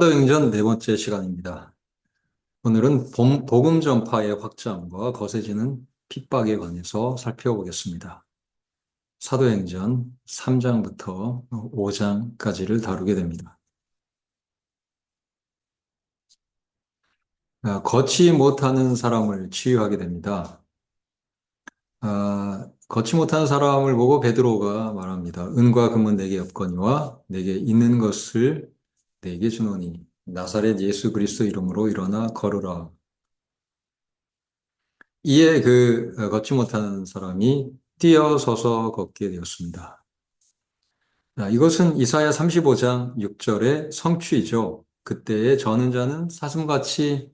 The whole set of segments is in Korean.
사도행전 네 번째 시간입니다. 오늘은 복음 전파의 확장과 거세지는 핍박에 관해서 살펴보겠습니다. 사도행전 3장부터 5장까지를 다루게 됩니다. 걷지 못하는 사람을 치유하게 됩니다. 걷지 못하는 사람을 보고 베드로가 말합니다. 은과 금은 내게 없거니와 내게 있는 것을 내게 주노니 나사렛 예수 그리스도 이름으로 일어나 걸으라. 이에 걷지 못하는 사람이 뛰어서서 걷게 되었습니다. 이것은 이사야 35장 6절의 성취이죠. 그때에 저는 자는 사슴같이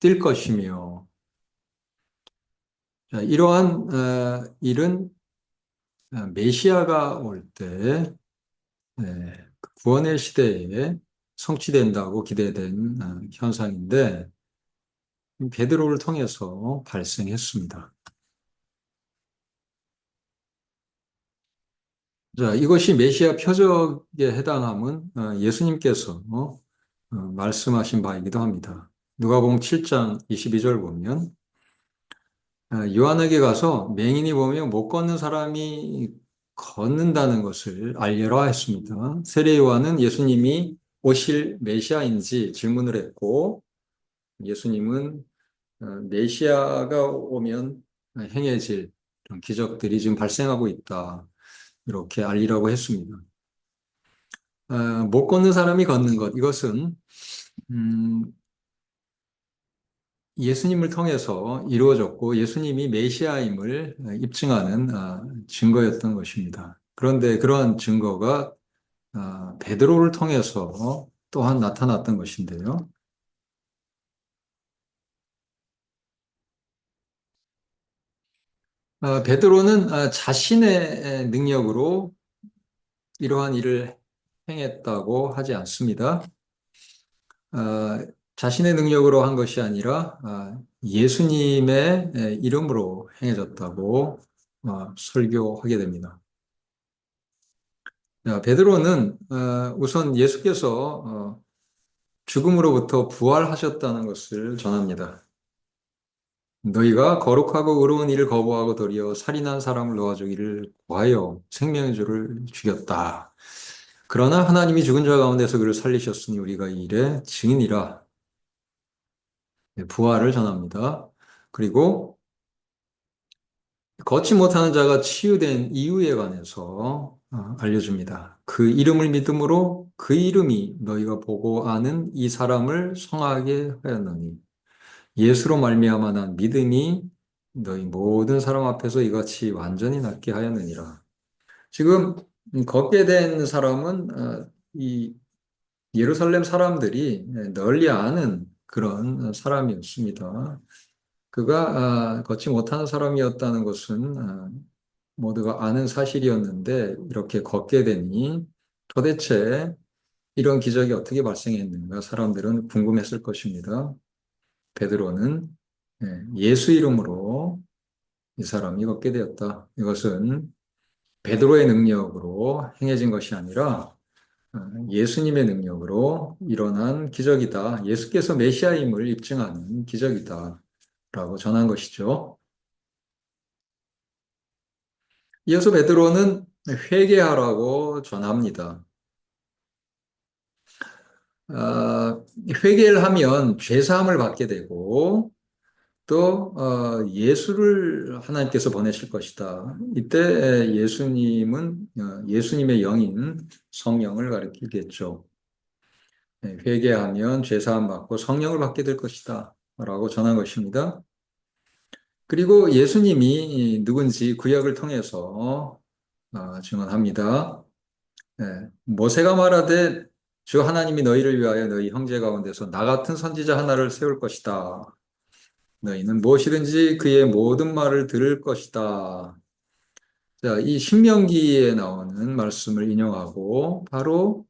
뛸 것이며, 이러한 일은 메시아가 올 때, 그 구원의 시대에 성취된다고 기대된 현상인데, 베드로를 통해서 발생했습니다. 자, 이것이 메시아 표적에 해당함은 예수님께서 말씀하신 바이기도 합니다. 누가복음 7장 22절 보면 요한에게 가서 맹인이 보며 못 걷는 사람이 걷는다는 것을 알려라 했습니다. 세례 요한은 예수님이 오실 메시아인지 질문을 했고 예수님은 메시아가 오면 행해질 그런 기적들이 지금 발생하고 있다. 이렇게 알리라고 했습니다. 못 걷는 사람이 걷는 것, 이것은 음, 예수님을 통해서 이루어졌고 예수님이 메시아임을 입증하는 증거였던 것입니다. 그런데 그러한 증거가 베드로를 통해서 또한 나타났던 것인데요. 베드로는 자신의 능력으로 이러한 일을 행했다고 하지 않습니다. 자신의 능력으로 한 것이 아니라 예수님의 이름으로 행해졌다고 설교하게 됩니다. 베드로는 우선 예수께서 죽음으로부터 부활하셨다는 것을 전합니다. 너희가 거룩하고 의로운 일을 거부하고 도리어 살인한 사람을 놓아주기를 구하여 생명의 주를 죽였다. 그러나 하나님이 죽은 자 가운데서 그를 살리셨으니 우리가 이 일의 증인이라. 부활을 전합니다. 그리고 걷지 못하는 자가 치유된 이유에 관해서 알려줍니다. 그 이름을 믿음으로 그 이름이 너희가 보고 아는 이 사람을 성하게 하였느니 예수로 말미암아 난 믿음이 너희 모든 사람 앞에서 이같이 완전히 낫게 하였느니라. 지금 걷게 된 사람은 이 예루살렘 사람들이 널리 아는 그런 사람이었습니다. 그가 걷지 못하는 사람이었다는 것은 모두가 아는 사실이었는데 이렇게 걷게 되니 도대체 이런 기적이 어떻게 발생했는가 사람들은 궁금했을 것입니다. 베드로는 예수 이름으로 이 사람이 걷게 되었다. 이것은 베드로의 능력으로 행해진 것이 아니라 예수님의 능력으로 일어난 기적이다. 예수께서 메시아임을 입증하는 기적이다. 라고 전한 것이죠. 이어서 베드로는 회개하라고 전합니다. 아, 회개를 하면 죄사함을 받게 되고 또 예수를 하나님께서 보내실 것이다. 이때 예수님은 예수님의 영인 성령을 가리키겠죠. 회개하면 죄사함 받고 성령을 받게 될 것이다. 라고 전한 것입니다. 그리고 예수님이 누군지 구약을 통해서 증언합니다. 모세가 말하되 주 하나님이 너희를 위하여 너희 형제 가운데서 나 같은 선지자 하나를 세울 것이다. 너희는 무엇이든지 그의 모든 말을 들을 것이다. 자, 이 신명기에 나오는 말씀을 인용하고 바로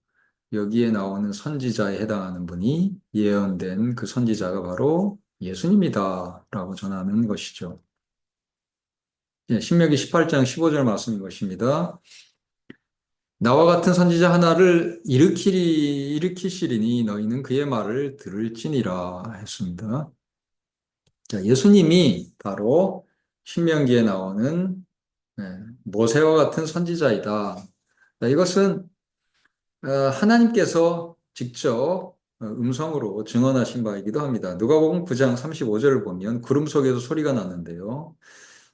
여기에 나오는 선지자에 해당하는 분이 예언된 그 선지자가 바로 예수님이다 라고 전하는 것이죠. 신명기 18장 15절 말씀인 것입니다. 나와 같은 선지자 하나를 일으키시리니 너희는 그의 말을 들을지니라 했습니다. 자, 예수님이 바로 신명기에 나오는 모세와 같은 선지자이다. 자, 이것은 하나님께서 직접 음성으로 증언하신 바이기도 합니다. 누가복음 9장 35절을 보면 구름 속에서 소리가 났는데요.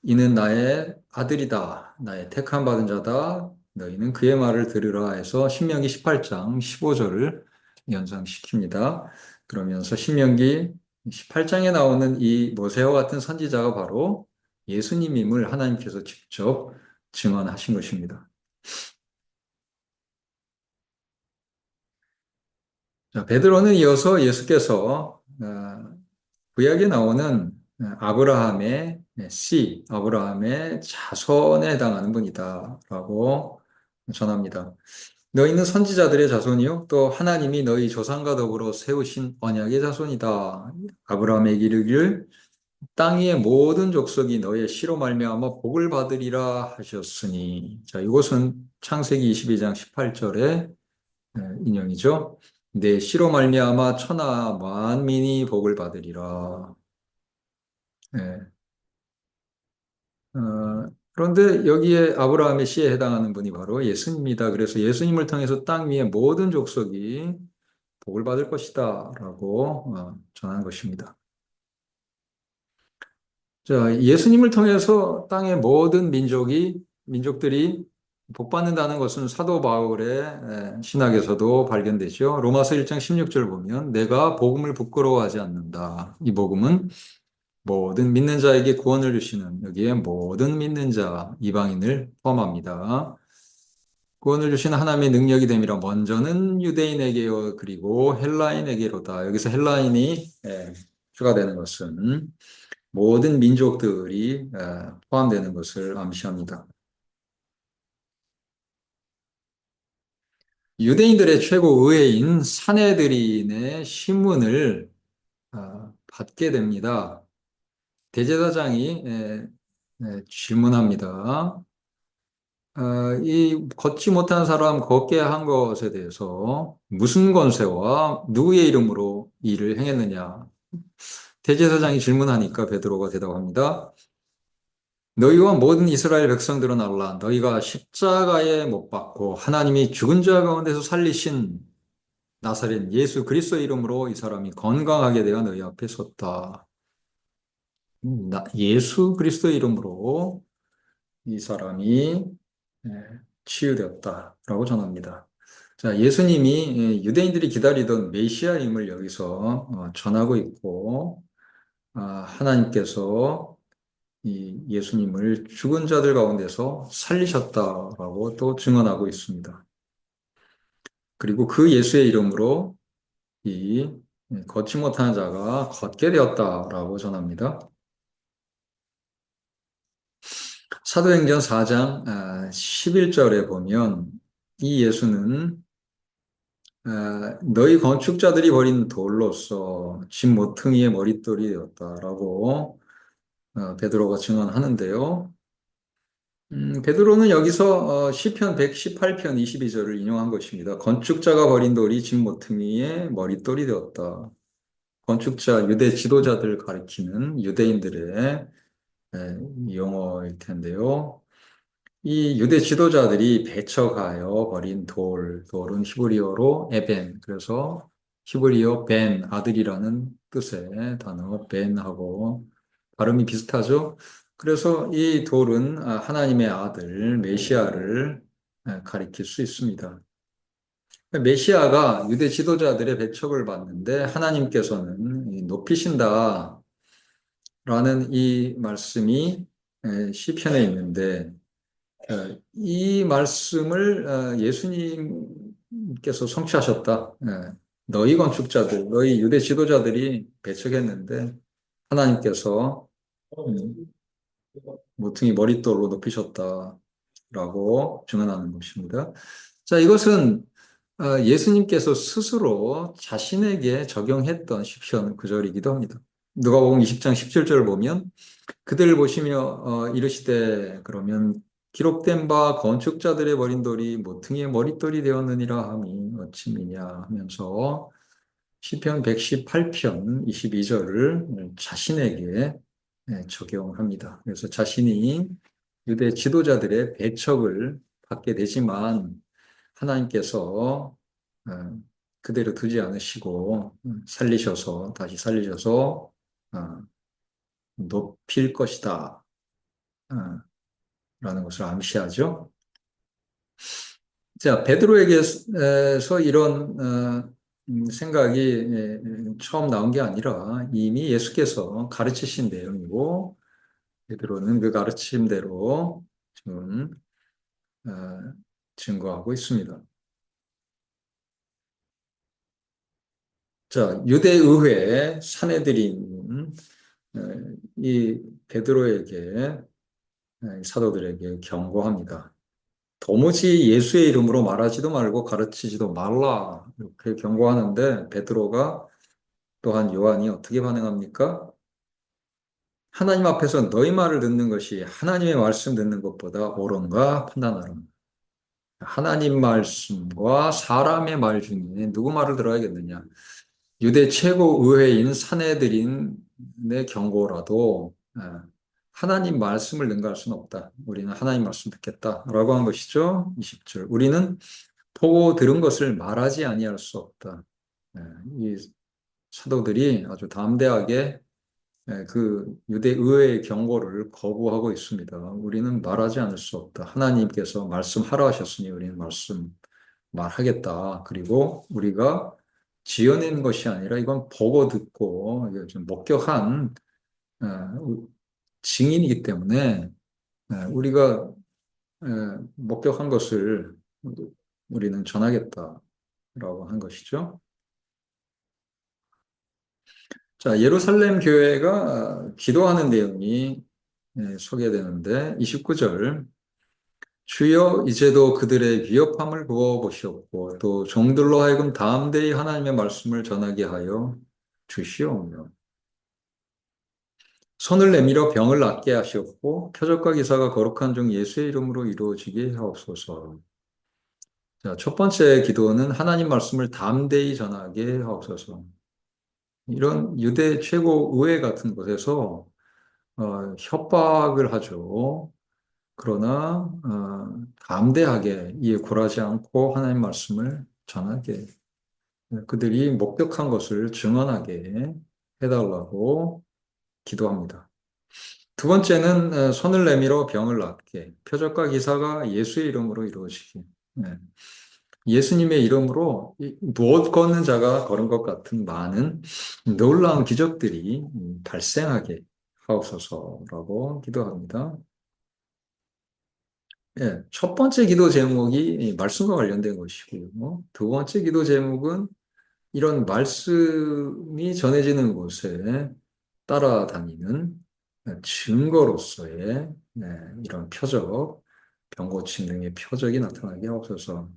이는 나의 아들이다. 나의 택함 받은 자다. 너희는 그의 말을 들으라 해서 신명기 18장 15절을 연상시킵니다. 그러면서 신명기 18장에 나오는 이 모세와 같은 선지자가 바로 예수님임을 하나님께서 직접 증언하신 것입니다. 자, 베드로는 이어서 예수께서 구약에 나오는 아브라함의 씨, 아브라함의 자손에 해당하는 분이다라고 전합니다. 너희는 선지자들의 자손이요 또 하나님이 너희 조상과 더불어 세우신 언약의 자손이다. 아브라함에게 이르기를 땅 위의 모든 족속이 너의 씨로 말미암아 복을 받으리라 하셨으니. 자, 이것은 창세기 22장 18절의 인용이죠. 내 씨로 말미암아 천하 만민이 복을 받으리라. 예. 그런데 여기에 아브라함의 씨에 해당하는 분이 바로 예수님이다. 그래서 예수님을 통해서 땅 위의 모든 족속이 복을 받을 것이다. 라고 전한 것입니다. 자, 예수님을 통해서 땅의 모든 민족들이 복받는다는 것은 사도 바울의 신학에서도 발견되죠. 로마서 1장 16절 보면 내가 복음을 부끄러워하지 않는다. 이 복음은 모든 믿는 자에게 구원을 주시는 여기에 모든 믿는 자 이방인을 포함합니다. 구원을 주시는 하나님의 능력이 됨이라 먼저는 유대인에게요 그리고 헬라인에게로다. 여기서 헬라인이 추가되는 것은 모든 민족들이 포함되는 것을 암시합니다. 유대인들의 최고 의회인 사내들인의 신문을 받게 됩니다. 대제사장이 질문합니다. 이 걷지 못한 사람 걷게 한 것에 대해서 무슨 권세와 누구의 이름으로 이 일을 행했느냐? 대제사장이 질문하니까 베드로가 대답합니다. 너희와 모든 이스라엘 백성들은 알라. 너희가 십자가에 못 박고 하나님이 죽은 자 가운데서 살리신 나사렛 예수 그리스도의 이름으로 이 사람이 건강하게 되어 너희 앞에 섰다. 예수 그리스도의 이름으로 이 사람이 예, 치유되었다라고 전합니다. 자, 예수님이 유대인들이 기다리던 메시아임을 여기서 전하고 있고, 하나님께서 이 예수님을 죽은 자들 가운데서 살리셨다라고 또 증언하고 있습니다. 그리고 그 예수의 이름으로 이 걷지 못하는 자가 걷게 되었다라고 전합니다. 사도행전 4장 11절에 보면 이 예수는 너희 건축자들이 버린 돌로서 집 모퉁이의 머릿돌이 되었다라고 베드로가 증언하는데요. 베드로는 여기서 시편 118편 22절을 인용한 것입니다. 건축자가 버린 돌이 집 모퉁이의 머릿돌이 되었다. 건축자, 유대 지도자들 가리키는 유대인들의 용어일 텐데요. 이 유대 지도자들이 배척하여 버린 돌은 히브리어로 에벤, 그래서 히브리어 벤, 아들이라는 뜻의 단어 벤하고 발음이 비슷하죠. 그래서 이 돌은 하나님의 아들 메시아를 가리킬 수 있습니다. 메시아가 유대 지도자들의 배척을 받는데 하나님께서는 높이신다라는 이 말씀이 시편에 있는데 이 말씀을 예수님께서 성취하셨다. 너희 건축자들, 너희 유대 지도자들이 배척했는데 하나님께서 음, 모퉁이 머릿돌로 높이셨다라고 증언하는 것입니다. 자, 이것은 예수님께서 스스로 자신에게 적용했던 시편 구절이기도 합니다. 누가복음 20장 17절을 보면 그들을 보시며 이르시되 그러면 기록된 바 건축자들의 버린 돌이 모퉁이의 머릿돌이 되었느니라 함이 어찌 미냐 하면서 시편 118편 22절을 자신에게 적용합니다. 그래서 자신이 유대 지도자들의 배척을 받게 되지만 하나님께서 그대로 두지 않으시고 살리셔서 다시 살리셔서 어, 높일 것이다 어, 라는 것을 암시하죠. 자, 베드로에게서 이런 생각이 처음 나온 게 아니라 이미 예수께서 가르치신 내용이고 베드로는 그 가르침대로 지금 어, 증거하고 있습니다. 자, 유대의회 사내들인 어, 이 베드로에게 사도들에게 경고합니다. 도무지 예수의 이름으로 말하지도 말고 가르치지도 말라 이렇게 경고하는데 베드로가 또한 요한이 어떻게 반응합니까? 하나님 앞에서 너희 말을 듣는 것이 하나님의 말씀 듣는 것보다 옳은가 판단하라. 하나님 말씀과 사람의 말 중에 누구 말을 들어야겠느냐? 유대 최고 의회인 사내들인의 경고라도 하나님 말씀을 능가할 수는 없다. 우리는 하나님 말씀 듣겠다라고 한 것이죠. 20절. 우리는 보고 들은 것을 말하지 아니할 수 없다. 이 사도들이 아주 담대하게 그 유대 의회의 경고를 거부하고 있습니다. 우리는 말하지 않을 수 없다. 하나님께서 말씀하라 하셨으니 우리는 말씀 말하겠다. 그리고 우리가 지어낸 것이 아니라 이건 보고 듣고 이게 좀 목격한 증인이기 때문에 우리가 목격한 것을 우리는 전하겠다라고 한 것이죠. 자, 예루살렘 교회가 기도하는 내용이 소개되는데 29절 주여 이제도 그들의 위협함을 부어보시옵고 또 종들로 하여금 담대히 하나님의 말씀을 전하게 하여 주시오며 손을 내밀어 병을 낫게 하시옵고 표적과 기사가 거룩한 종 예수의 이름으로 이루어지게 하옵소서. 자, 첫 번째 기도는 하나님 말씀을 담대히 전하게 하옵소서. 이런 유대 최고 의회 같은 곳에서 협박을 하죠. 그러나 담대하게 이에 굴하지 않고 하나님 말씀을 전하게 그들이 목격한 것을 증언하게 해달라고 기도합니다. 두 번째는 손을 내밀어 병을 낫게 표적과 기사가 예수의 이름으로 이루어지게 예수님의 이름으로 무엇 걷는 자가 걸은 것 같은 많은 놀라운 기적들이 발생하게 하옵소서라고 기도합니다. 첫 번째 기도 제목이 말씀과 관련된 것이고요. 두 번째 기도 제목은 이런 말씀이 전해지는 곳에 따라다니는 증거로서의 이런 표적, 병고침 등의 표적이 나타나게 하옵소서.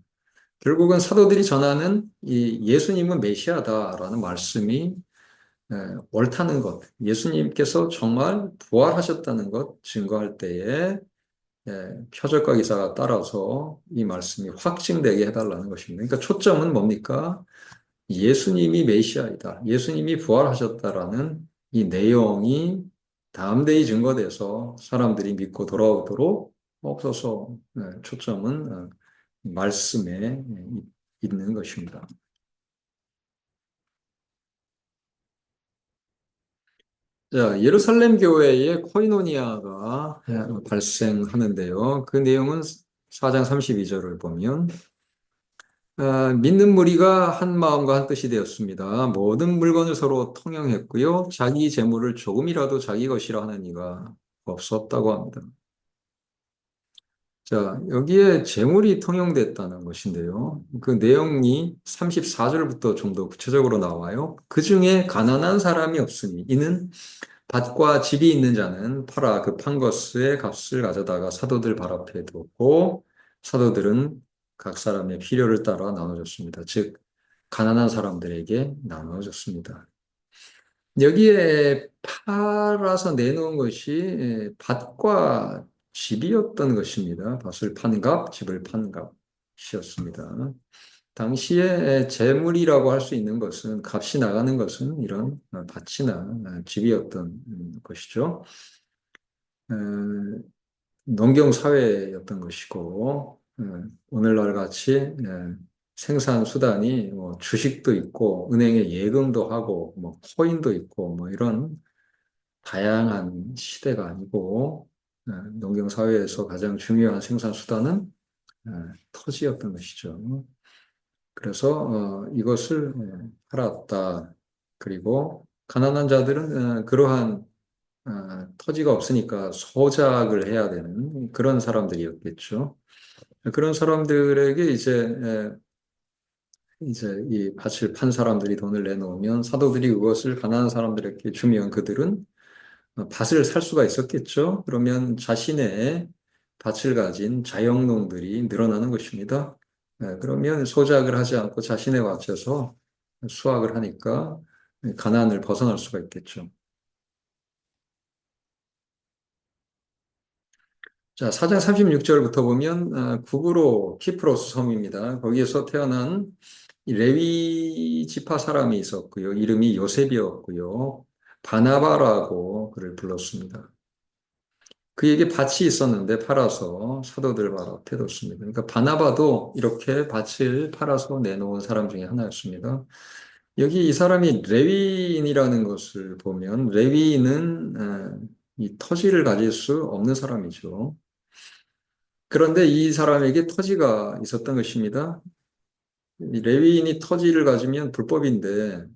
결국은 사도들이 전하는 이 예수님은 메시아다라는 말씀이 옳다는 것, 예수님께서 정말 부활하셨다는 것 증거할 때에 표적과 기사가 따라서 이 말씀이 확증되게 해달라는 것입니다. 그러니까 초점은 뭡니까? 예수님이 메시아이다. 예수님이 부활하셨다라는 이 내용이 담대히 증거돼서 사람들이 믿고 돌아오도록 없어서 초점은 말씀에 있는 것입니다. 자, 예루살렘 교회에 코이노니아가 발생하는데요. 그 내용은 4장 32절을 보면 믿는 무리가 한 마음과 한 뜻이 되었습니다. 모든 물건을 서로 통용했고요. 자기 재물을 조금이라도 자기 것이라 하는 이가 없었다고 합니다. 자, 여기에 재물이 통용됐다는 것인데요. 그 내용이 34절부터 좀 더 구체적으로 나와요. 그 중에 가난한 사람이 없으니 이는 밭과 집이 있는 자는 팔아 그 판 것의 값을 가져다가 사도들 발 앞에 두고 사도들은 각 사람의 필요를 따라 나눠줬습니다. 즉 가난한 사람들에게 나눠줬습니다. 여기에 팔아서 내놓은 것이 밭과 집이었던 것입니다. 밭을 판 값, 집을 판 값이었습니다. 당시에 재물이라고 할 수 있는 것은 값이 나가는 것은 이런 밭이나 집이었던 것이죠. 에, 농경 사회였던 것이고 오늘날 같이 생산 수단이 뭐 주식도 있고 은행에 예금도 하고 뭐 코인도 있고 뭐 이런 다양한 시대가 아니고 농경 사회에서 가장 중요한 생산 수단은 토지였던 것이죠. 그래서 이것을 팔았다. 그리고 가난한 자들은 그러한 토지가 없으니까 소작을 해야 되는 그런 사람들이었겠죠. 그런 사람들에게 이제 이 밭을 판 사람들이 돈을 내놓으면 사도들이 그것을 가난한 사람들에게 주면 그들은 밭을 살 수가 있었겠죠. 그러면 자신의 밭을 가진 자영농들이 늘어나는 것입니다. 그러면 소작을 하지 않고 자신의 밭에서 수확을 하니까 가난을 벗어날 수가 있겠죠. 자, 4장 36절부터 보면 구브로 키프로스 섬입니다. 거기에서 태어난 이 레위 지파 사람이 있었고요. 이름이 요셉이었고요. 바나바라고 그를 불렀습니다. 그에게 밭이 있었는데 팔아서 사도들 발 앞에 뒀습니다. 그러니까 바나바도 이렇게 밭을 팔아서 내놓은 사람 중에 하나였습니다. 여기 이 사람이 레위인이라는 것을 보면 레위인은 이 토지를 가질 수 없는 사람이죠. 그런데 이 사람에게 토지가 있었던 것입니다. 이 레위인이 토지를 가지면 불법인데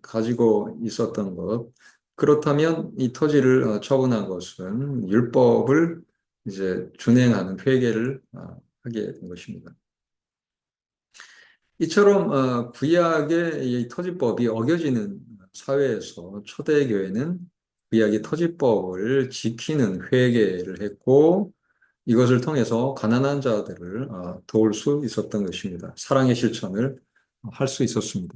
가지고 있었던 것. 그렇다면 이 토지를 처분한 것은 율법을 이제 준행하는 회개를 하게 된 것입니다. 이처럼 구약의 이 토지법이 어겨지는 사회에서 초대교회는 구약의 토지법을 지키는 회개를 했고 이것을 통해서 가난한 자들을 도울 수 있었던 것입니다. 사랑의 실천을 할 수 있었습니다.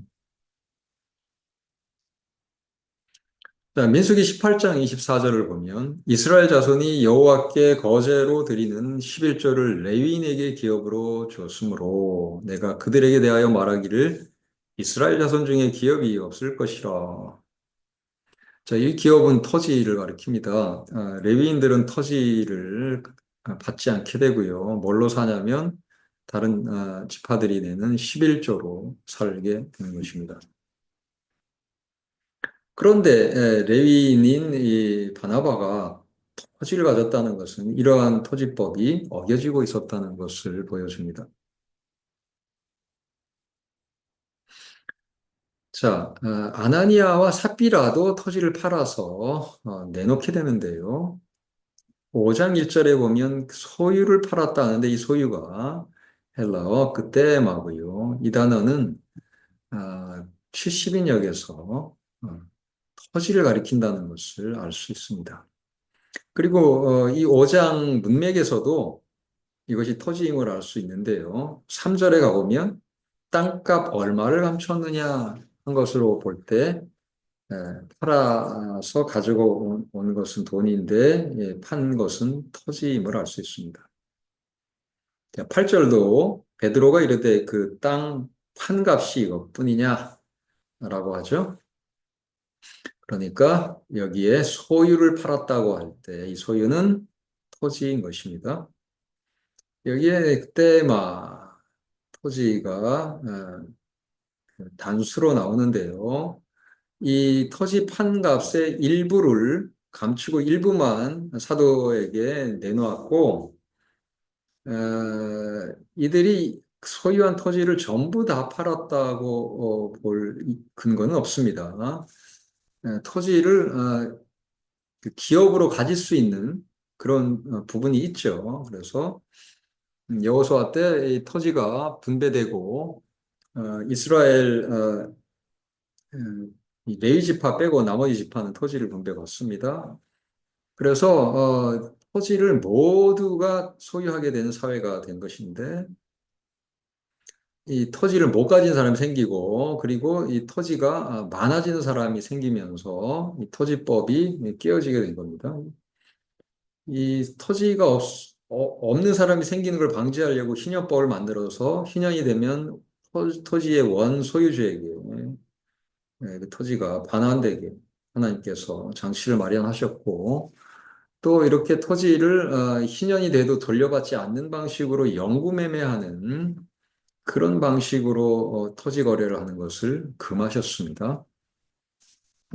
자, 민수기 18장 24절을 보면 이스라엘 자손이 여호와께 거제로 드리는 11조를 레위인에게 기업으로 주었으므로 내가 그들에게 대하여 말하기를 이스라엘 자손 중에 기업이 없을 것이라. 자, 이 기업은 토지를 가리킵니다. 레위인들은 토지를 받지 않게 되고요. 뭘로 사냐면 다른 지파들이 내는 11조로 살게 되는 것입니다. 그런데 레위인인 이 바나바가 토지를 가졌다는 것은 이러한 토지법이 어겨지고 있었다는 것을 보여줍니다. 자, 아나니아와 삽비라도 토지를 팔아서 내놓게 되는데요. 5장 1절에 보면 소유를 팔았다 하는데 이 소유가 헬라어 그때마고요. 이 단어는 70인역에서 토지를 가리킨다는 것을 알 수 있습니다. 그리고 이 5장 문맥에서도 이것이 토지임을 알 수 있는데요. 3절에 가보면 땅값 얼마를 감췄느냐 한 것으로 볼 때 팔아서 가지고 온 것은 돈인데 판 것은 토지임을 알 수 있습니다. 8절도 베드로가 이르되 그 땅 판값이 이것뿐이냐라고 하죠. 그러니까 여기에 소유를 팔았다고 할 때 이 소유는 토지인 것입니다. 여기에 그때마 토지가 단수로 나오는데요. 이 토지 판값의 일부를 감추고 일부만 사도에게 내놓았고 이들이 소유한 토지를 전부 다 팔았다고 볼 근거는 없습니다. 토지를 그 기업으로 가질 수 있는 그런 부분이 있죠. 그래서 여호수아 때 이 토지가 분배되고 이스라엘 이 레위 지파 빼고 나머지 지파는 토지를 분배받습니다. 그래서 토지를 모두가 소유하게 되는 사회가 된 것인데 이 토지를 못 가진 사람이 생기고 그리고 이 토지가 많아지는 사람이 생기면서 이 토지법이 깨어지게 된 겁니다. 이 토지가 없는 사람이 생기는 걸 방지하려고 신현법을 만들어서 신현이 되면 토지의 원 소유주에게 그 토지가 반환되게 하나님께서 장치를 마련하셨고 또 이렇게 토지를 신현이 돼도 돌려받지 않는 방식으로 영구매매하는 그런 방식으로 토지 거래를 하는 것을 금하셨습니다.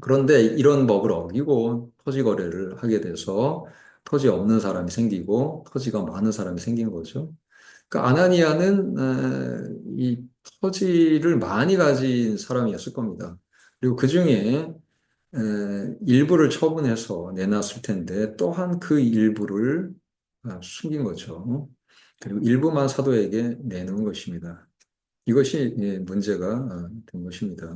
그런데 이런 법을 어기고 토지 거래를 하게 돼서 토지 없는 사람이 생기고 토지가 많은 사람이 생긴 거죠. 그러니까 아나니아는 이 토지를 많이 가진 사람이었을 겁니다. 그리고 그 중에 일부를 처분해서 내놨을 텐데 또한 그 일부를 숨긴 거죠. 그리고 일부만 사도에게 내놓은 것입니다. 이것이 문제가 된 것입니다.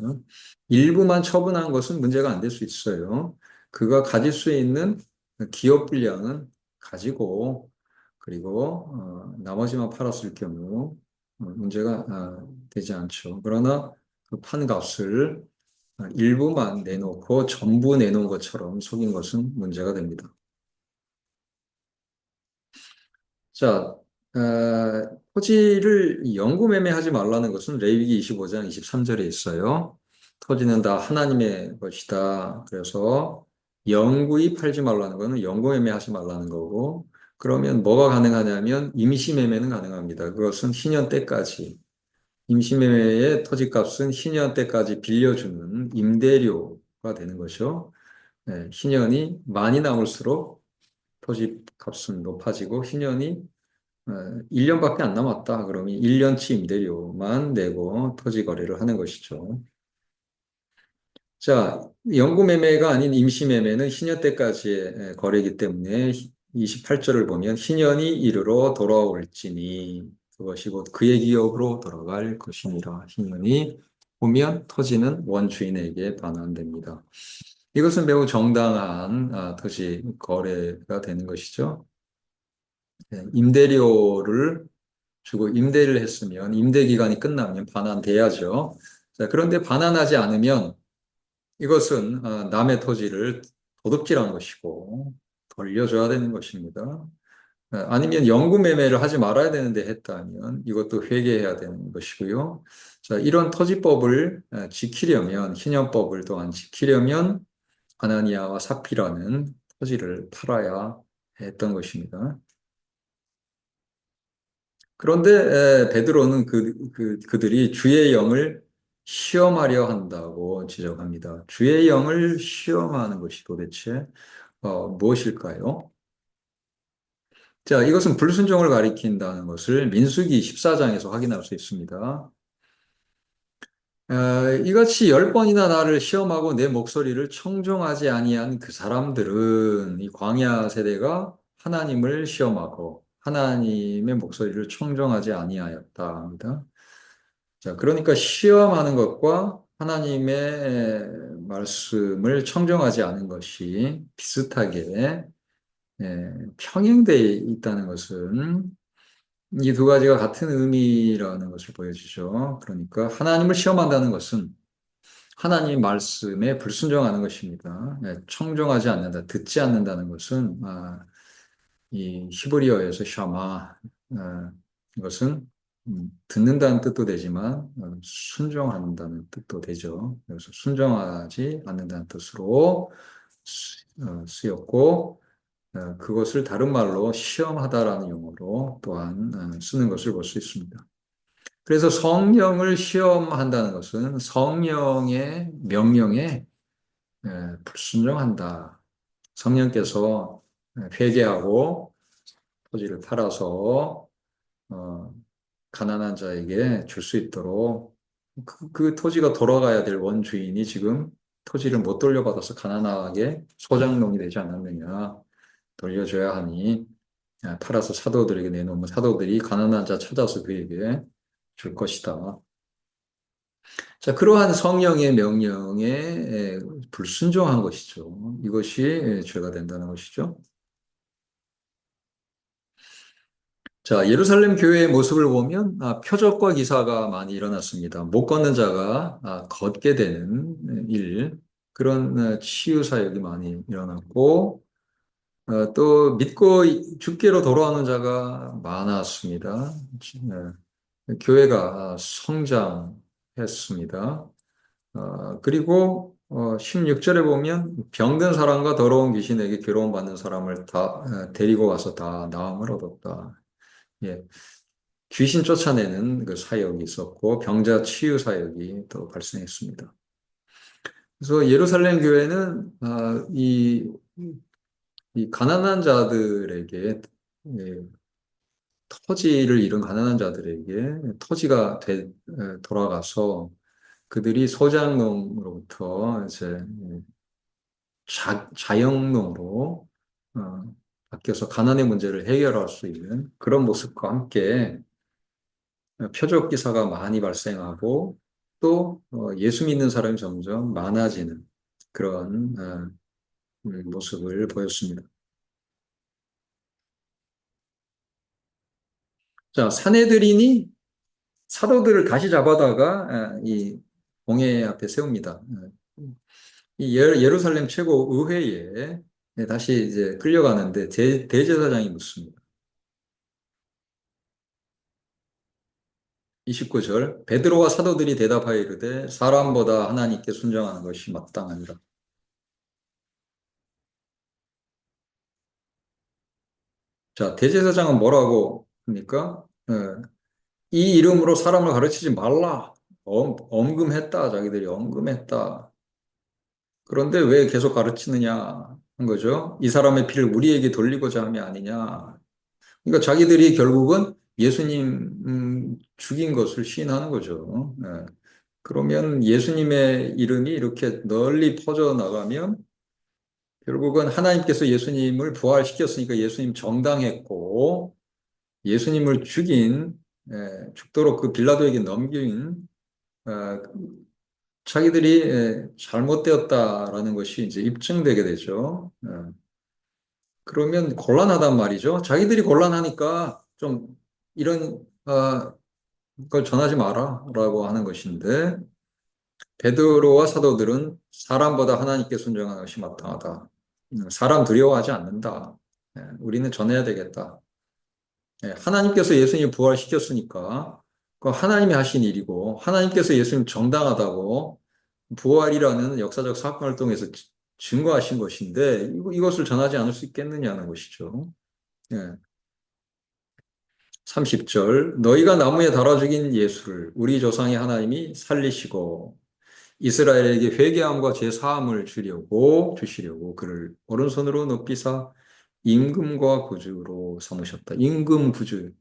일부만 처분한 것은 문제가 안 될 수 있어요. 그가 가질 수 있는 기업 분량은 가지고 그리고 나머지만 팔았을 경우 문제가 되지 않죠. 그러나 그 판값을 일부만 내놓고 전부 내놓은 것처럼 속인 것은 문제가 됩니다. 자, 토지를 영구매매하지 말라는 것은 레위기 25장 23절에 있어요. 토지는 다 하나님의 것이다. 그래서 영구히 팔지 말라는 것은 영구매매하지 말라는 거고, 그러면 뭐가 가능하냐면 임시매매는 가능합니다. 그것은 신년 때까지. 임시매매의 토지값은 신년 때까지 빌려주는 임대료가 되는 것이요. 신년이 많이 남을수록 토지 값은 높아지고 신년이 1년밖에 안 남았다. 그러면 1년치 임대료만 내고 토지 거래를 하는 것이죠. 자, 영구매매가 아닌 임시매매는 신년 때까지의 거래이기 때문에 28절을 보면 신년이 이르러 돌아올지니 그것이 곧 그의 기업으로 돌아갈 것이니라. 신년이 오면 토지는 원주인에게 반환됩니다. 이것은 매우 정당한 토지 거래가 되는 것이죠. 임대료를 주고 임대를 했으면 임대 기간이 끝나면 반환돼야죠. 자, 그런데 반환하지 않으면 이것은 남의 토지를 도둑질한 것이고 돌려줘야 되는 것입니다. 아니면 영구 매매를 하지 말아야 되는데 했다면 이것도 회개해야 되는 것이고요. 자, 이런 토지법을 지키려면 신현법을 또한 지키려면 아나니아와 삽비라는 토지를 팔아야 했던 것입니다. 그런데 베드로는 그들이 주의 영을 시험하려 한다고 지적합니다. 주의 영을 시험하는 것이 도대체 무엇일까요? 자, 이것은 불순종을 가리킨다는 것을 민수기 14장에서 확인할 수 있습니다. 이같이 10번이나 나를 시험하고 내 목소리를 청종하지 아니한 그 사람들은 이 광야 세대가 하나님을 시험하고 하나님의 목소리를 청종하지 아니하였다 합니다. 자, 그러니까 시험하는 것과 하나님의 말씀을 청정하지 않은 것이 비슷하게 평행되어 있다는 것은 이 두 가지가 같은 의미라는 것을 보여주죠. 그러니까 하나님을 시험한다는 것은 하나님 말씀에 불순종하는 것입니다. 청정하지 않는다, 듣지 않는다는 것은 이 히브리어에서 샤마 이것은 듣는다는 뜻도 되지만 순종한다는 뜻도 되죠. 그래서 순종하지 않는다는 뜻으로 쓰였고 그것을 다른 말로 시험하다라는 용어로 또한 쓰는 것을 볼 수 있습니다. 그래서 성령을 시험한다는 것은 성령의 명령에 불순종한다. 성령께서 회개하고 토지를 팔아서 어, 가난한 자에게 줄 수 있도록 그 토지가 돌아가야 될 원주인이 지금 토지를 못 돌려받아서 가난하게 소장농이 되지 않았느냐 돌려줘야 하니 팔아서 사도들에게 내놓으면 사도들이 가난한 자 찾아서 그에게 줄 것이다. 자, 그러한 성령의 명령에 불순종한 것이죠. 이것이 죄가 된다는 것이죠. 자, 예루살렘 교회의 모습을 보면 표적과 기사가 많이 일어났습니다. 못 걷는 자가 걷게 되는 일, 그런 치유 사역이 많이 일어났고 또 믿고 주께로 돌아오는 자가 많았습니다. 교회가 성장했습니다. 그리고 16절에 보면 병든 사람과 더러운 귀신에게 괴로움 받는 사람을 다 데리고 와서 다 나음을 얻었다. 예, 귀신 쫓아내는 그 사역이 있었고 병자 치유 사역이 또 발생했습니다. 그래서 예루살렘 교회는 이 가난한 자들에게 예, 터지를 잃은 가난한 자들에게 터지가 돌아가서 그들이 소장농으로부터 이제 자영농으로 바뀌어서 가난의 문제를 해결할 수 있는 그런 모습과 함께 표적 기사가 많이 발생하고 또 예수 믿는 사람이 점점 많아지는 그런 모습을 보였습니다. 자, 사내들인이 사도들을 다시 잡아다가 이 공회 앞에 세웁니다. 이 예루살렘 최고 의회에 다시 이제 끌려가는데 대제사장이 묻습니다. 29절 베드로와 사도들이 대답하여 이르되 사람보다 하나님께 순종하는 것이 마땅하니라. 자, 대제사장은 뭐라고 합니까? 이 이름으로 사람을 가르치지 말라. 엄금했다. 자기들이 엄금했다. 그런데 왜 계속 가르치느냐 한 거죠. 이 사람의 피를 우리에게 돌리고자 함이 아니냐. 그러니까 자기들이 결국은 예수님 죽인 것을 시인하는 거죠. 그러면 예수님의 이름이 이렇게 널리 퍼져나가면 결국은 하나님께서 예수님을 부활시켰으니까 예수님 정당했고 예수님을 죽도록 그 빌라도에게 넘긴 어, 자기들이 잘못되었다라는 것이 이제 입증되게 되죠. 그러면 곤란하단 말이죠. 자기들이 곤란하니까 좀 이런 걸 전하지 마라라고 하는 것인데 베드로와 사도들은 사람보다 하나님께 순종하는 것이 마땅하다. 사람 두려워하지 않는다. 우리는 전해야 되겠다. 하나님께서 예수님 부활시켰으니까 그 하나님이 하신 일이고 하나님께서 예수님 정당하다고 부활이라는 역사적 사건을 통해서 증거하신 것인데 이것을 전하지 않을 수 있겠느냐는 것이죠. 예. 30절 너희가 나무에 달아 죽인 예수를 우리 조상의 하나님이 살리시고 이스라엘에게 회개함과 죄 사함을 주시려고 그를 오른손으로 높이사 임금과 구주로 삼으셨다. 임금 구주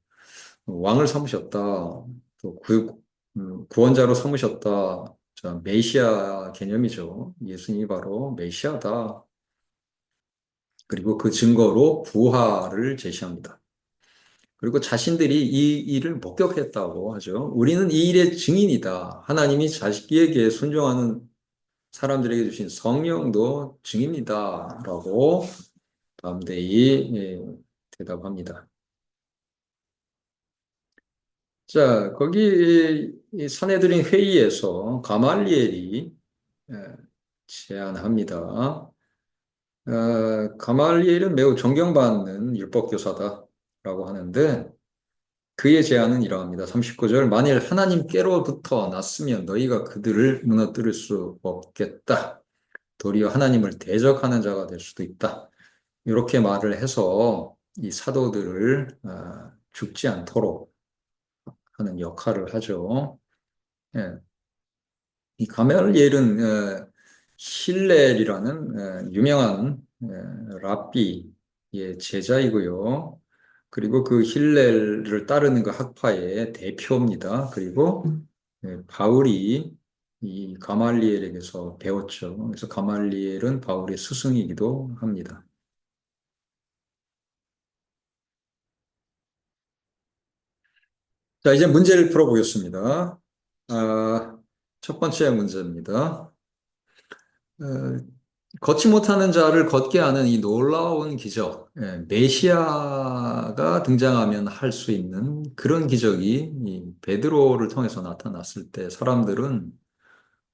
왕을 삼으셨다. 또 구원자로 삼으셨다. 자, 메시아 개념이죠. 예수님이 바로 메시아다. 그리고 그 증거로 부활을 제시합니다. 그리고 자신들이 이 일을 목격했다고 하죠. 우리는 이 일의 증인이다. 하나님이 자식에게 순종하는 사람들에게 주신 성령도 증인이다. 라고 담대히 대답합니다. 자, 거기 이 사내들인 회의에서 가말리엘이 예, 제안합니다. 가말리엘은 매우 존경받는 율법교사다라고 하는데 그의 제안은 이러합니다. 39절 만일 하나님께로부터 났으면 너희가 그들을 무너뜨릴 수 없겠다. 도리어 하나님을 대적하는 자가 될 수도 있다. 이렇게 말을 해서 이 사도들을 죽지 않도록 하는 역할을 하죠. 예. 이 가멜리엘은 힐렐이라는 유명한 랍비의 제자이고요. 그리고 그 힐렐을 따르는 그 학파의 대표입니다. 그리고 바울이 이 가말리엘에게서 배웠죠. 그래서 가말리엘은 바울의 스승이기도 합니다. 자, 이제 문제를 풀어보겠습니다. 첫 번째 문제입니다. 어, 걷지 못하는 자를 걷게 하는 이 놀라운 기적, 메시아가 등장하면 할 수 있는 그런 기적이 이 베드로를 통해서 나타났을 때 사람들은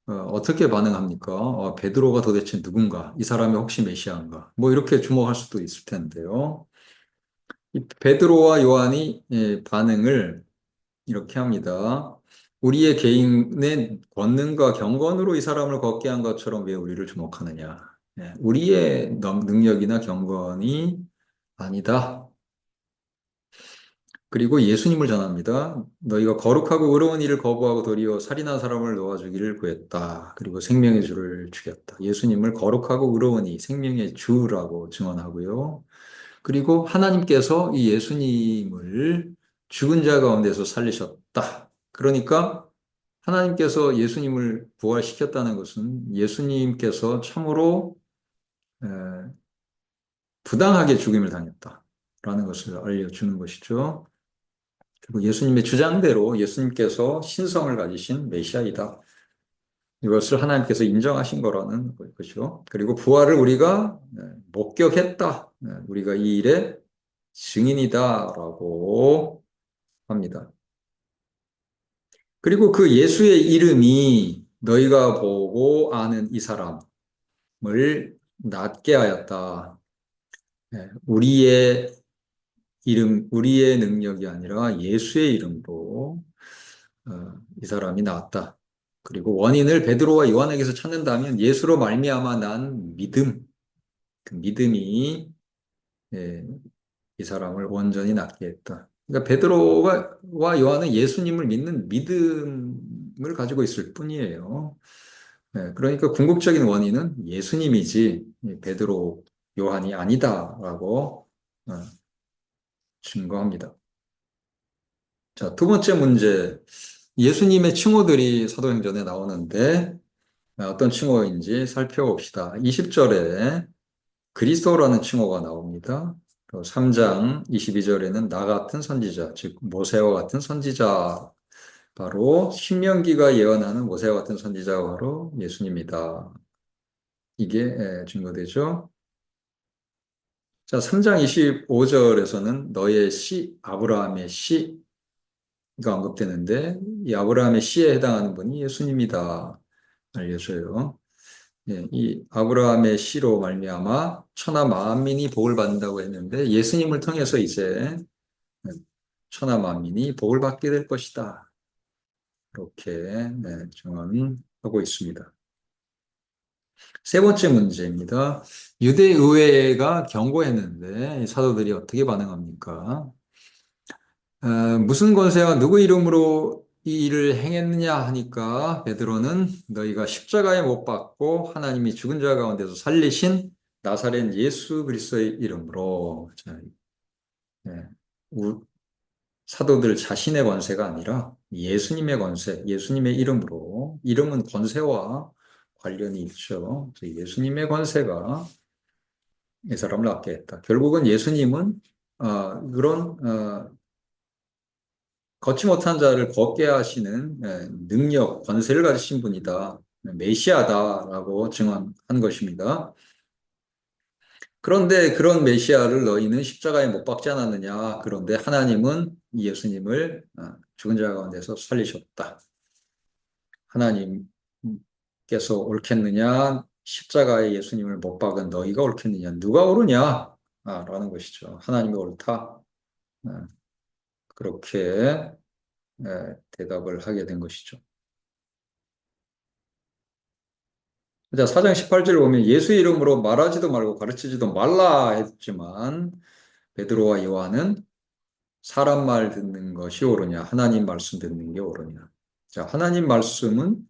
어떻게 반응합니까? 베드로가 도대체 누군가? 이 사람이 혹시 메시아인가? 뭐 이렇게 주목할 수도 있을 텐데요. 이 베드로와 요한이 반응을 이렇게 합니다. 우리의 개인의 권능과 경건으로 이 사람을 걷게 한 것처럼 왜 우리를 주목하느냐? 우리의 능력이나 경건이 아니다. 그리고 예수님을 전합니다. 너희가 거룩하고 의로운 일을 거부하고 도리어 살인한 사람을 놓아주기를 구했다. 그리고 생명의 주를 죽였다. 예수님을 거룩하고 의로운 이 생명의 주라고 증언하고요. 그리고 하나님께서 이 예수님을 죽은 자 가운데서 살리셨다. 그러니까 하나님께서 예수님을 부활시켰다는 것은 예수님께서 참으로 에, 부당하게 죽임을 당했다라는 것을 알려주는 것이죠. 그리고 예수님의 주장대로 예수님께서 신성을 가지신 메시아이다. 이것을 하나님께서 인정하신 거라는 것이죠. 그리고 부활을 우리가 목격했다. 우리가 이 일의 증인이다라고 합니다. 그리고 그 예수의 이름이 너희가 보고 아는 이 사람을 낫게 하였다. 우리의 이름, 우리의 능력이 아니라 예수의 이름으로 이 사람이 나왔다. 그리고 원인을 베드로와 요한에게서 찾는다면 예수로 말미암아 난 믿음, 그 믿음이 예, 이 사람을 온전히 낫게 했다. 그러니까 베드로와 요한은 예수님을 믿는 믿음을 가지고 있을 뿐이에요. 그러니까 궁극적인 원인은 예수님이지 베드로, 요한이 아니다라고 어, 증거합니다. 자, 두 번째 문제. 예수님의 칭호들이 사도행전에 나오는데 어떤 칭호인지 살펴봅시다. 20절에 그리스도라는 칭호가 나옵니다. 3장 22절에는 나 같은 선지자, 즉 모세와 같은 선지자, 바로 신명기가 예언하는 모세와 같은 선지자가 바로 예수님이다. 이게 증거되죠. 자, 3장 25절에서는 너의 씨, 아브라함의 씨가 언급되는데 이 아브라함의 씨에 해당하는 분이 예수님이다 알려줘요. 이 아브라함의 씨로 말미암아 천하 만민이 복을 받는다고 했는데 예수님을 통해서 이제 천하 만민이 복을 받게 될 것이다. 이렇게 증언하고 있습니다. 세 번째 문제입니다. 유대 의회가 경고했는데 사도들이 어떻게 반응합니까? 무슨 권세와 누구 이름으로 이 일을 행했느냐 하니까 베드로는 너희가 십자가에 못 박고 하나님이 죽은 자 가운데서 살리신 나사렛 예수 그리스도의 이름으로. 자, 예, 사도들 자신의 권세가 아니라 예수님의 권세, 예수님의 이름으로. 이름은 권세와 관련이 있죠. 예수님의 권세가 이 사람을 낫게 했다. 결국은 예수님은 그런 걷지 못한 자를 걷게 하시는 능력, 권세를 가지신 분이다. 메시아다라고 증언한 것입니다. 그런데 그런 메시아를 너희는 십자가에 못 박지 않았느냐? 그런데 하나님은 예수님을 죽은 자 가운데서 살리셨다. 하나님께서 옳겠느냐? 십자가에 예수님을 못 박은 너희가 옳겠느냐? 누가 옳으냐? 라는 것이죠. 하나님이 옳다. 아, 그렇게 대답을 하게 된 것이죠. 자, 4장 18절을 보면 예수 이름으로 말하지도 말고 가르치지도 말라 했지만 베드로와 요한은 사람 말 듣는 것이 옳으냐, 하나님 말씀 듣는 게 옳으냐. 자, 하나님 말씀은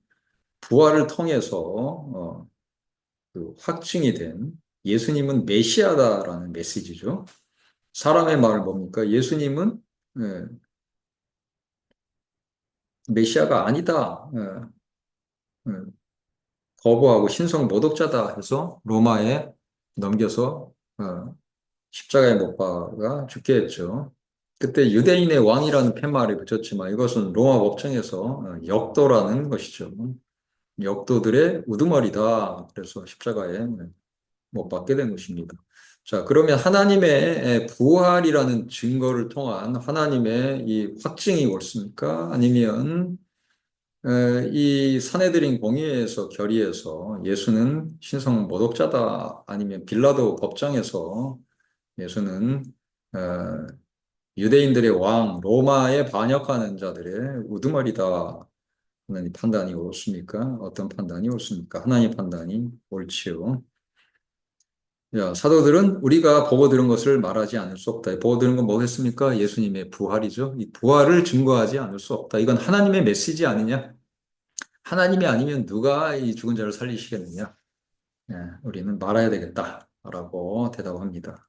부활을 통해서 그 확증이 된 예수님은 메시아다라는 메시지죠. 사람의 말을 뭡니까? 예수님은 예, 메시아가 아니다. 예, 거부하고 신성 모독자다 해서 로마에 넘겨서 십자가에 못 박아 죽게 했죠. 그때 유대인의 왕이라는 팻말이 붙였지만 이것은 로마 법정에서 역도라는 것이죠. 역도들의 우두머리다. 그래서 십자가에 못 박게 된 것입니다. 자, 그러면 하나님의 부활이라는 증거를 통한 하나님의 이 확증이 옳습니까? 아니면 이 사내들인 공의회에서 결의해서 예수는 신성 모독자다 아니면 빌라도 법정에서 예수는 어, 유대인들의 왕 로마에 반역하는 자들의 우두머리다 하는 판단이 옳습니까? 어떤 판단이 옳습니까? 하나님 판단이 옳지요. 야, 사도들은 우리가 보고 들은 것을 말하지 않을 수 없다. 보고 들은 건 뭐겠습니까? 예수님의 부활이죠. 이 부활을 증거하지 않을 수 없다. 이건 하나님의 메시지 아니냐? 하나님이 아니면 누가 이 죽은 자를 살리시겠느냐? 예, 우리는 말아야 되겠다라고 대답합니다.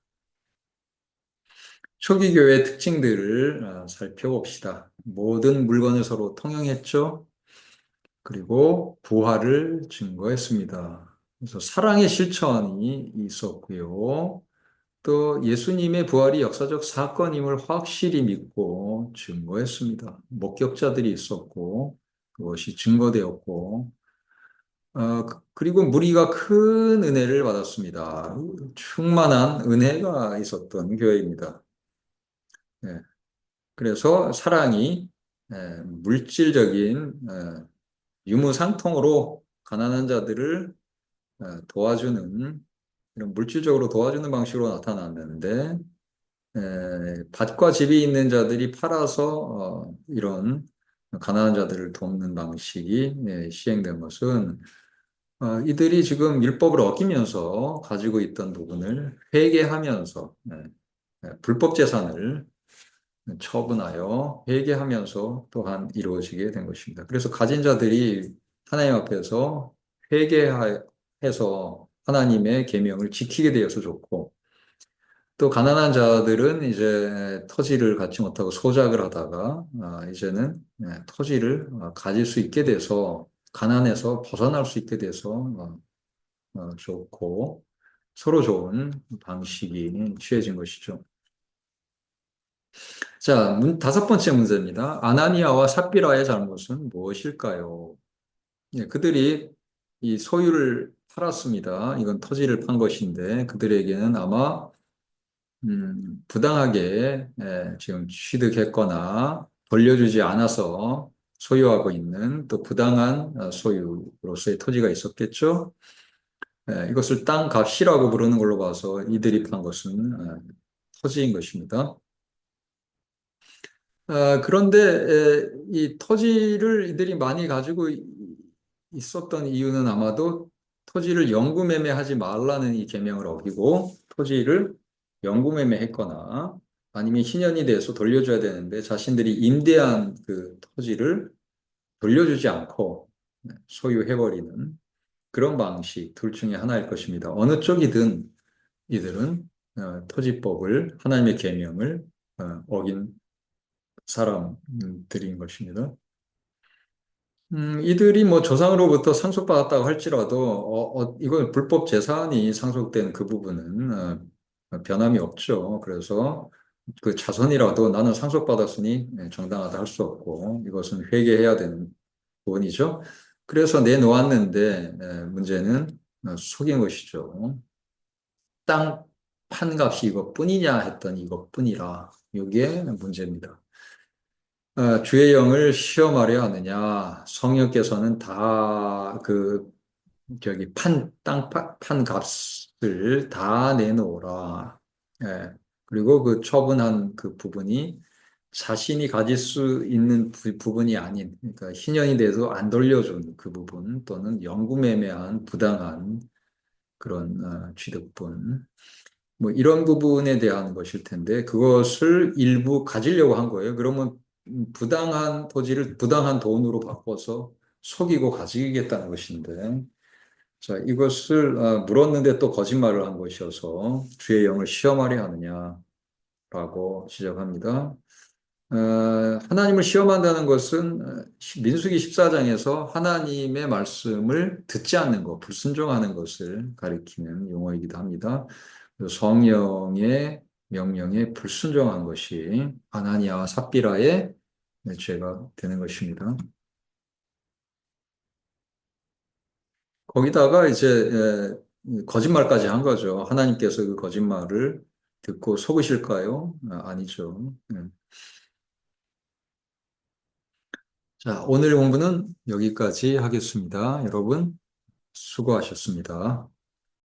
초기 교회의 특징들을 살펴봅시다. 모든 물건을 서로 통용했죠. 그리고 부활을 증거했습니다. 그래서 사랑의 실천이 있었고요. 또 예수님의 부활이 역사적 사건임을 확실히 믿고 증거했습니다. 목격자들이 있었고 그것이 증거되었고 그리고 무리가 큰 은혜를 받았습니다. 충만한 은혜가 있었던 교회입니다. 예, 그래서 사랑이 물질적인 유무상통으로 가난한 자들을 도와주는 이런 물질적으로 도와주는 방식으로 나타났는데 밭과 집이 있는 자들이 팔아서 이런 가난한 자들을 돕는 방식이 시행된 것은 이들이 지금 율법을 어기면서 가지고 있던 부분을 회개하면서 불법 재산을 처분하여 회개하면서 또한 이루어지게 된 것입니다. 그래서 가진 자들이 하나님 앞에서 회개해서 하나님의 계명을 지키게 되어서 좋고 또 가난한 자들은 이제 터지를 갖지 못하고 소작을 하다가 이제는 토지를 가질 수 있게 돼서 가난에서 벗어날 수 있게 돼서 좋고 서로 좋은 방식이 취해진 것이죠. 자, 다섯 번째 문제입니다. 아나니아와 삽비라의 잘못은 무엇일까요? 예, 그들이 이 소유를 팔았습니다. 이건 토지를 판 것인데 그들에게는 아마 부당하게 지금 취득했거나 돌려주지 않아서 소유하고 있는 또 부당한 소유로서의 토지가 있었겠죠. 이것을 땅 값이라고 부르는 걸로 봐서 이들이 판 것은 토지인 것입니다. 그런데 이 토지를 이들이 많이 가지고 있었던 이유는 아마도 토지를 영구매매하지 말라는 이 계명을 어기고 토지를 영구매매했거나 아니면 희년이 돼서 돌려줘야 되는데 자신들이 임대한 그 토지를 돌려주지 않고 소유해버리는 그런 방식 둘 중에 하나일 것입니다. 어느 쪽이든 이들은 토지법을 하나님의 계명을 어긴 사람들인 것입니다. 이들이 뭐 조상으로부터 상속받았다고 할지라도, 이건 불법 재산이 상속된 그 부분은, 변함이 없죠. 그래서 그 자손이라도 나는 상속받았으니 정당하다 할 수 없고, 이것은 회개해야 되는 부분이죠. 그래서 내놓았는데, 문제는 속인 것이죠. 땅 판값이 이것뿐이냐 했더니 이것뿐이라. 이게 문제입니다. 주의 영을 시험하려 하느냐? 성령께서는 다 판 값을 다 내놓으라. 예. 그리고 그 처분한 그 부분이 자신이 가질 수 있는 부분이 아닌, 그러니까 희년이 돼도 안 돌려준 그 부분 또는 영구매매한 부당한 그런 취득분. 뭐 이런 부분에 대한 것일 텐데 그것을 일부 가지려고 한 거예요. 그러면 부당한 토지를 부당한 돈으로 바꿔서 속이고 가지겠다는 것인데 자 이것을 물었는데 또 거짓말을 한 것이어서 주의 영을 시험하려 하느냐라고 지적합니다. 어, 하나님을 시험한다는 것은 민수기 14장에서 하나님의 말씀을 듣지 않는 것, 불순종하는 것을 가리키는 용어이기도 합니다. 성령의 명령에 불순종한 것이 아나니아와 삽비라의 죄가 되는 것입니다. 거기다가 이제 거짓말까지 한 거죠. 하나님께서 그 거짓말을 듣고 속으실까요? 아니죠. 자, 오늘 공부는 여기까지 하겠습니다. 여러분, 수고하셨습니다.